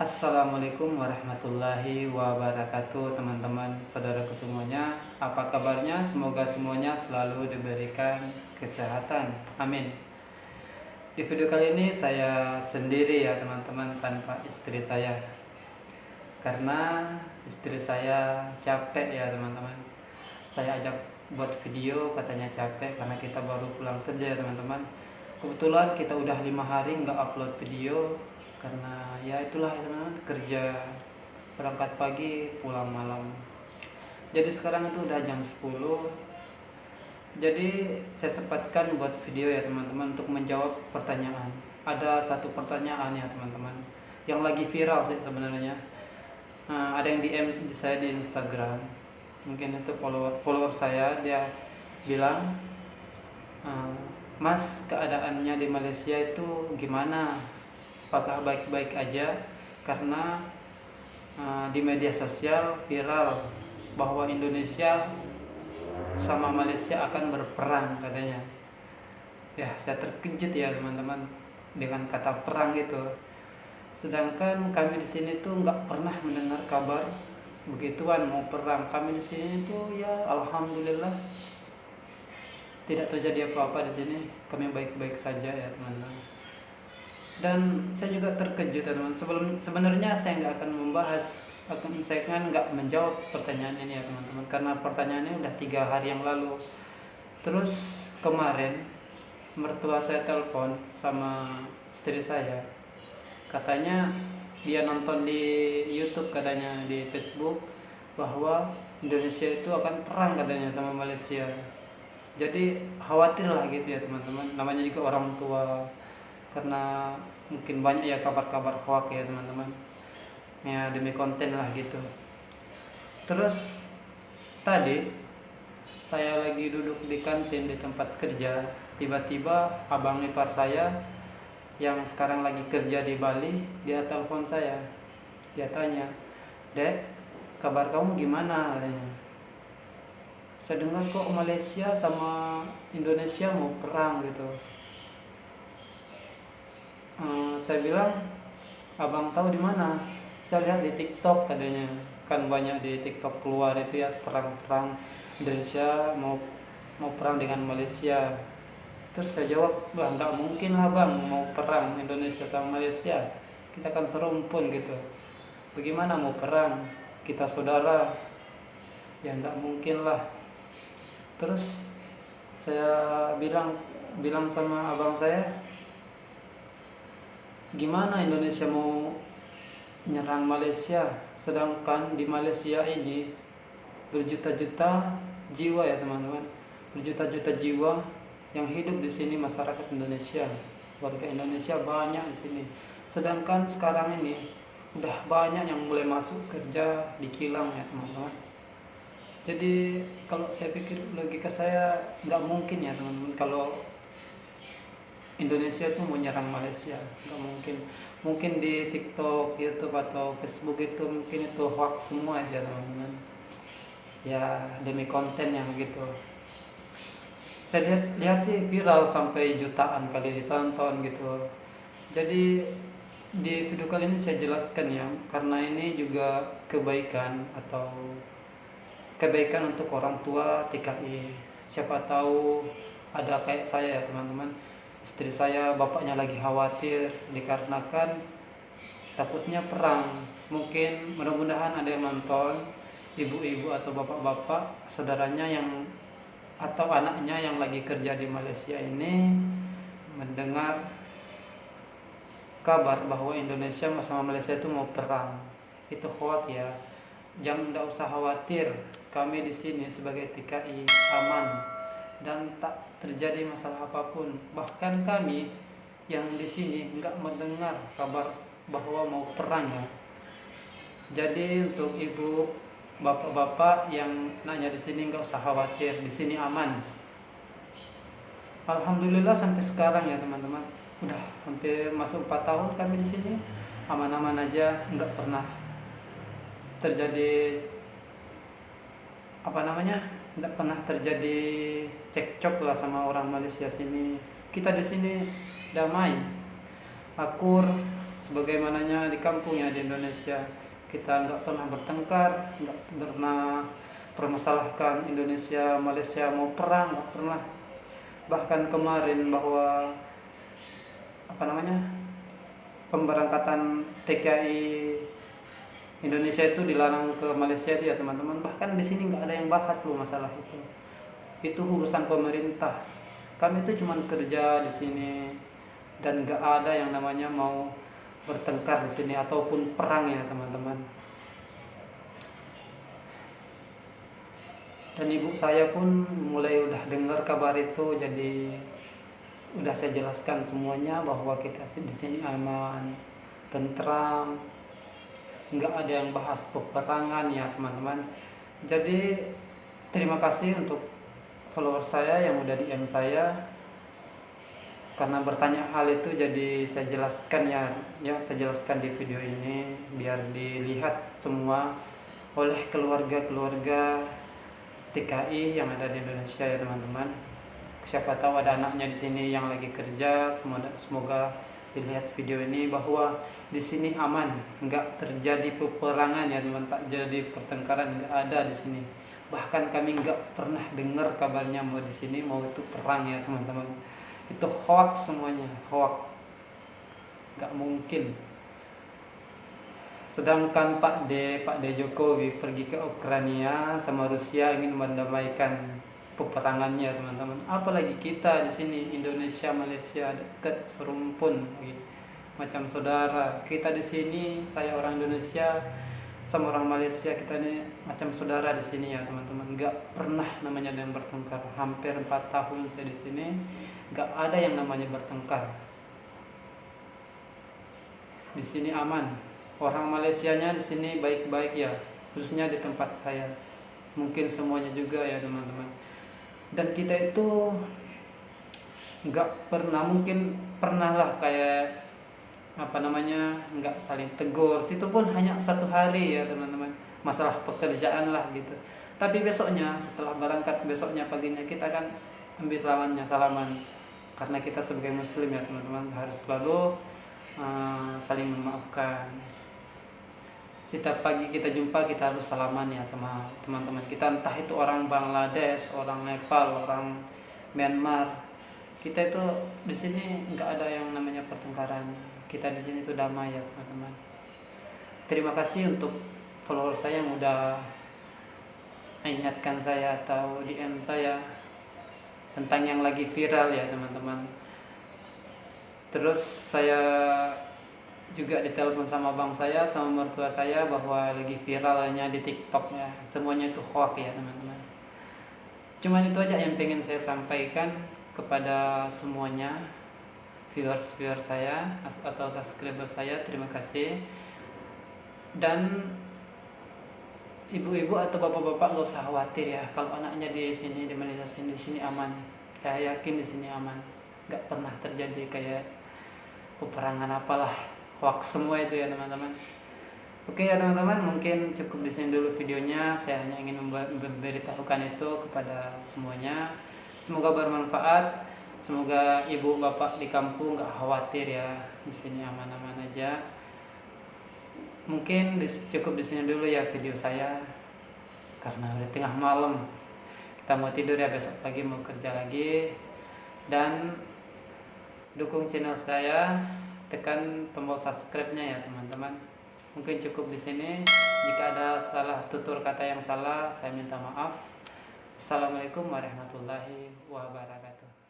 Assalamualaikum warahmatullahi wabarakatuh, teman-teman saudaraku semuanya. Apa kabarnya? Semoga semuanya selalu diberikan kesehatan. Amin. Di video kali ini saya sendiri ya teman-teman, tanpa istri saya. Karena istri saya capek ya teman-teman. Saya ajak buat video, katanya capek karena kita baru pulang kerja ya teman-teman. Kebetulan kita udah 5 hari nggak upload video karena ya itulah ya teman-teman, kerja berangkat pagi pulang malam. Jadi sekarang itu udah jam 10. Jadi saya sempatkan buat video ya teman-teman untuk menjawab pertanyaan. Ada satu pertanyaan ya teman-teman yang lagi viral sih sebenarnya. Ada yang DM di saya di Instagram, mungkin itu follower saya. Dia bilang, Mas, keadaannya di Malaysia itu gimana? Apakah baik-baik aja? Karena di media sosial viral bahwa Indonesia sama Malaysia akan berperang katanya. Ya, saya terkejut ya teman-teman dengan kata perang itu. Sedangkan kami di sini tuh nggak pernah mendengar kabar begituan mau perang. Kami di sini tuh ya alhamdulillah tidak terjadi apa-apa di sini. Kami baik-baik saja ya teman-teman. Dan saya juga terkejut teman-teman. Sebenarnya saya nggak akan membahas, saya kan nggak menjawab pertanyaan ini ya teman-teman, karena pertanyaannya udah 3 hari yang lalu. Terus kemarin mertua saya telepon sama istri saya, katanya dia nonton di YouTube, katanya di Facebook, bahwa Indonesia itu akan perang katanya sama Malaysia. Jadi khawatir lah gitu ya teman-teman, namanya juga orang tua, karena mungkin banyak ya kabar-kabar hoax ya teman-teman, ya demi konten lah gitu. Terus tadi saya lagi duduk di kantin di tempat kerja, tiba-tiba abang ipar saya yang sekarang lagi kerja di Bali, dia telepon saya. Dia tanya, "Dek, kabar kamu gimana?" katanya. "Saya dengar kok Malaysia sama Indonesia mau perang gitu." Saya bilang, "Abang tahu di mana?" "Saya lihat di TikTok," katanya. Kan banyak di TikTok keluar itu ya, perang-perang Indonesia mau perang dengan Malaysia. Terus saya jawab, "Wah, nggak mungkin lah bang mau perang Indonesia sama Malaysia. Kita kan serumpun gitu. Bagaimana mau perang? Kita saudara. Ya nggak mungkin lah." Terus saya bilang sama abang saya, "Gimana Indonesia mau nyerang Malaysia, sedangkan di Malaysia ini berjuta-juta jiwa ya teman-teman, berjuta-juta jiwa yang hidup di sini, masyarakat Indonesia, warga Indonesia banyak di sini. Sedangkan sekarang ini udah banyak yang mulai masuk kerja di kilang ya teman-teman. Jadi kalau saya pikir, logika saya nggak mungkin ya teman-teman kalau Indonesia itu mau nyerang Malaysia, nggak mungkin. Mungkin di TikTok, YouTube atau Facebook itu mungkin itu hoax semua aja teman-teman. Ya demi konten yang gitu. Saya lihat sih viral sampai jutaan kali ditonton gitu. Jadi di video kali ini saya jelaskan ya, karena ini juga kebaikan untuk orang tua TKI. Siapa tahu ada kayak saya ya teman-teman. Istri saya, bapaknya lagi khawatir dikarenakan takutnya perang. Mungkin mudah-mudahan ada yang nonton, ibu-ibu atau bapak-bapak saudaranya yang atau anaknya yang lagi kerja di Malaysia ini mendengar kabar bahwa Indonesia sama Malaysia itu mau perang. Itu hoax ya. Jangan, enggak usah khawatir. Kami di sini sebagai TKI aman dan tak terjadi masalah apapun. Bahkan kami yang di sini enggak mendengar kabar bahwa mau perang ya. Jadi untuk ibu, bapak-bapak yang nanya di sini enggak usah khawatir, di sini aman. Alhamdulillah sampai sekarang ya teman-teman. Udah hampir masuk 4 tahun kami di sini, aman-aman aja, enggak pernah terjadi enggak pernah terjadi cekcok lah sama orang Malaysia sini. Kita di sini damai, akur, sebagaimananya di kampung ya di Indonesia. Kita nggak pernah bertengkar, nggak pernah permasalahkan Indonesia Malaysia mau perang, nggak pernah. Bahkan kemarin bahwa pemberangkatan TKI Indonesia itu dilarang ke Malaysia itu ya teman-teman. Bahkan di sini nggak ada yang bahas loh masalah itu. Itu urusan pemerintah. Kami itu cuma kerja di sini dan nggak ada yang namanya mau bertengkar di sini ataupun perang ya teman-teman. Dan ibu saya pun mulai udah dengar kabar itu, jadi udah saya jelaskan semuanya bahwa kita di sini aman, tentram, nggak ada yang bahas peperangan ya teman-teman. Jadi terima kasih untuk follower saya yang udah DM saya karena bertanya hal itu, jadi saya jelaskan ya saya jelaskan di video ini biar dilihat semua oleh keluarga TKI yang ada di Indonesia ya teman-teman. Siapa tahu ada anaknya di sini yang lagi kerja, semoga dilihat video ini bahwa di sini aman, nggak terjadi peperangan ya teman, tak jadi pertengkaran, nggak ada di sini. Bahkan kami nggak pernah dengar kabarnya mau di sini mau itu perang ya teman-teman. Itu hoax semuanya, hoax, nggak mungkin. Sedangkan Pak D Jokowi pergi ke Ukraina sama Rusia ingin mendamaikan peperangannya teman-teman. Apalagi kita di sini Indonesia Malaysia dekat serumpun macam saudara. Kita di sini, saya orang Indonesia sama orang Malaysia, kita ini macam saudara di sini ya teman-teman. Nggak pernah namanya yang bertengkar. Hampir 4 tahun saya di sini nggak ada yang namanya bertengkar. Di sini aman. Orang Malaysianya di sini baik-baik ya, khususnya di tempat saya. Mungkin semuanya juga ya teman-teman. Dan kita itu nggak pernah, mungkin pernah lah kayak nggak saling tegur. Itu pun hanya 1 hari ya teman-teman. Masalah pekerjaan lah gitu. Tapi besoknya setelah berangkat, besoknya paginya kita kan ambil lawannya salaman. Karena kita sebagai muslim ya teman-teman harus selalu saling memaafkan. Setiap pagi kita jumpa, kita harus salaman ya sama teman-teman kita, entah itu orang Bangladesh, orang Nepal, orang Myanmar. Kita itu di sini nggak ada yang namanya pertengkaran. Kita di sini itu damai ya teman-teman. Terima kasih untuk follower saya yang udah mengingatkan saya atau DM saya tentang yang lagi viral ya teman-teman. Terus saya juga ditelepon sama bang saya, sama mertua saya bahwa lagi viralnya di TikTok ya. Semuanya itu hoax ya teman-teman. Cuman itu aja yang pengen saya sampaikan kepada semuanya, viewers saya atau subscriber saya. Terima kasih. Dan ibu-ibu atau bapak-bapak gak usah khawatir ya, kalau anaknya di sini di Malaysia di sini aman. Saya yakin di sini aman. Gak pernah terjadi kayak peperangan apalah. Hoax semua itu ya teman-teman. Oke ya teman-teman, mungkin cukup di sini dulu videonya. Saya hanya ingin memberitahukan itu kepada semuanya. Semoga bermanfaat. Semoga ibu bapak di kampung nggak khawatir ya, di sini aman-aman aja. Mungkin cukup di sini dulu ya video saya, karena udah tengah malam. Kita mau tidur ya, besok pagi mau kerja lagi. Dan dukung channel saya, tekan tombol subscribe-nya ya teman-teman. Mungkin cukup di sini. Jika ada salah tutur kata yang salah, saya minta maaf. Assalamualaikum warahmatullahi wabarakatuh.